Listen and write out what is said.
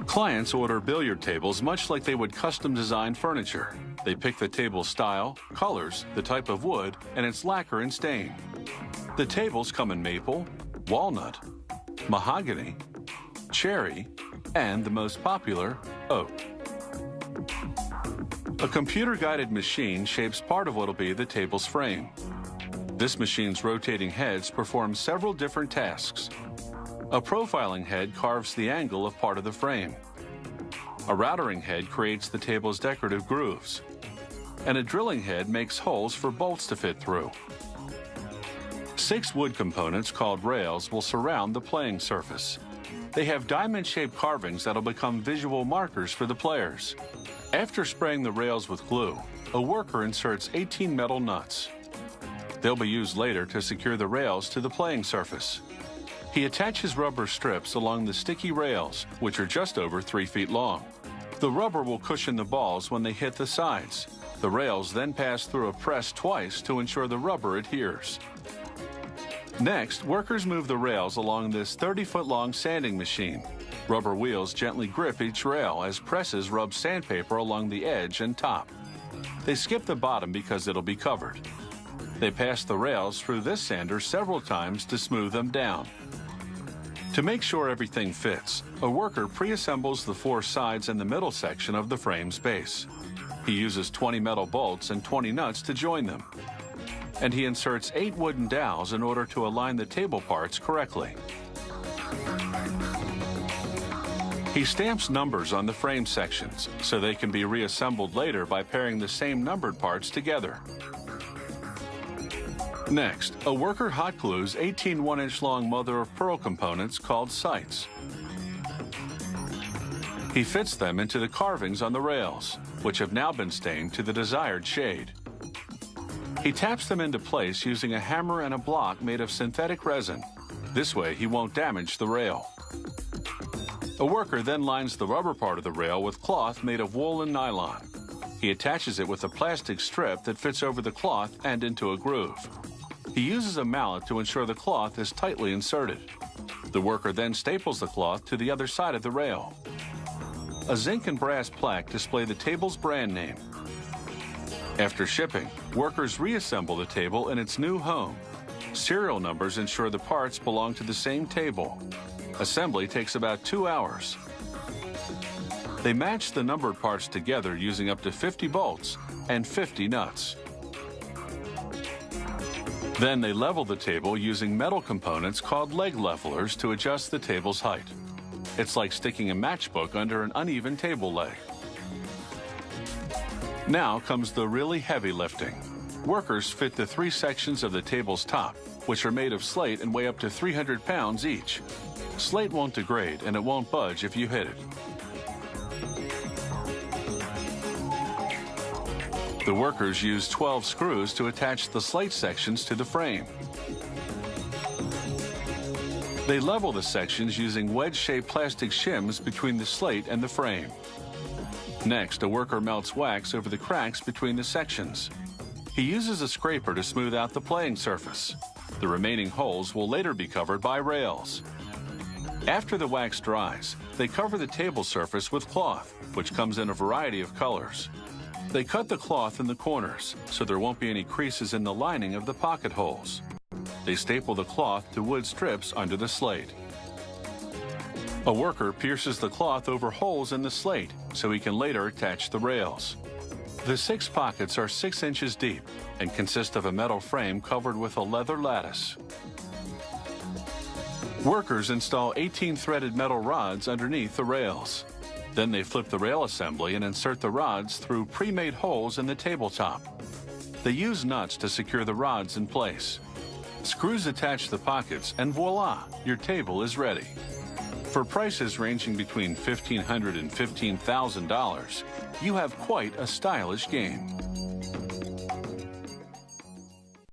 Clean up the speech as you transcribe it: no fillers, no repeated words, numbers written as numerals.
Clients order billiard tables much like they would custom design furniture. They pick the table style, colors, the type of wood, and its lacquer and stain. The tables come in maple, walnut, mahogany, cherry, and the most popular, oak. A computer-guided machine shapes part of what will be the table's frame. This machine's rotating heads perform several different tasks. A profiling head carves the angle of part of the frame. A routering head creates the table's decorative grooves. And a drilling head makes holes for bolts to fit through. 6 wood components called rails will surround the playing surface. They have diamond-shaped carvings that'll become visual markers for the players. After spraying the rails with glue, a worker inserts 18 metal nuts. They'll be used later to secure the rails to the playing surface. He attaches rubber strips along the sticky rails, which are just over 3 feet long. The rubber will cushion the balls when they hit the sides. The rails then pass through a press twice to ensure the rubber adheres. Next, workers move the rails along this 30-foot-long sanding machine. Rubber wheels gently grip each rail as presses rub sandpaper along the edge and top. They skip the bottom because it'll be covered. They pass the rails through this sander several times to smooth them down. To make sure everything fits, a worker pre-assembles the 4 sides and the middle section of the frame's base. He uses 20 metal bolts and 20 nuts to join them. And he inserts 8 wooden dowels in order to align the table parts correctly. He stamps numbers on the frame sections so they can be reassembled later by pairing the same numbered parts together. Next, a worker hot glues 18 1-inch long mother-of-pearl components called sights. He fits them into the carvings on the rails, which have now been stained to the desired shade. He taps them into place using a hammer and a block made of synthetic resin. This way, he won't damage the rail. A worker then lines the rubber part of the rail with cloth made of wool and nylon. He attaches it with a plastic strip that fits over the cloth and into a groove. He uses a mallet to ensure the cloth is tightly inserted. The worker then staples the cloth to the other side of the rail. A zinc and brass plaque display the table's brand name. After shipping, workers reassemble the table in its new home. Serial numbers ensure the parts belong to the same table. Assembly takes about 2 hours. They match the numbered parts together using up to 50 bolts and 50 nuts. Then they level the table using metal components called leg levelers to adjust the table's height. It's like sticking a matchbook under an uneven table leg. Now comes the really heavy lifting. Workers fit the 3 sections of the table's top, which are made of slate and weigh up to 300 pounds each. Slate won't degrade and it won't budge if you hit it. The workers use 12 screws to attach the slate sections to the frame. They level the sections using wedge-shaped plastic shims between the slate and the frame. Next, a worker melts wax over the cracks between the sections. He uses a scraper to smooth out the playing surface. The remaining holes will later be covered by rails. After the wax dries, they cover the table surface with cloth, which comes in a variety of colors. They cut the cloth in the corners, so there won't be any creases in the lining of the pocket holes. They staple the cloth to wood strips under the slate. A worker pierces the cloth over holes in the slate, so he can later attach the rails. The 6 pockets are 6 inches deep and consist of a metal frame covered with a leather lattice. Workers install 18 threaded metal rods underneath the rails. Then they flip the rail assembly and insert the rods through pre-made holes in the tabletop. They use nuts to secure the rods in place. Screws attach the pockets and voila, your table is ready. For prices ranging between $1,500 and $15,000, you have quite a stylish game.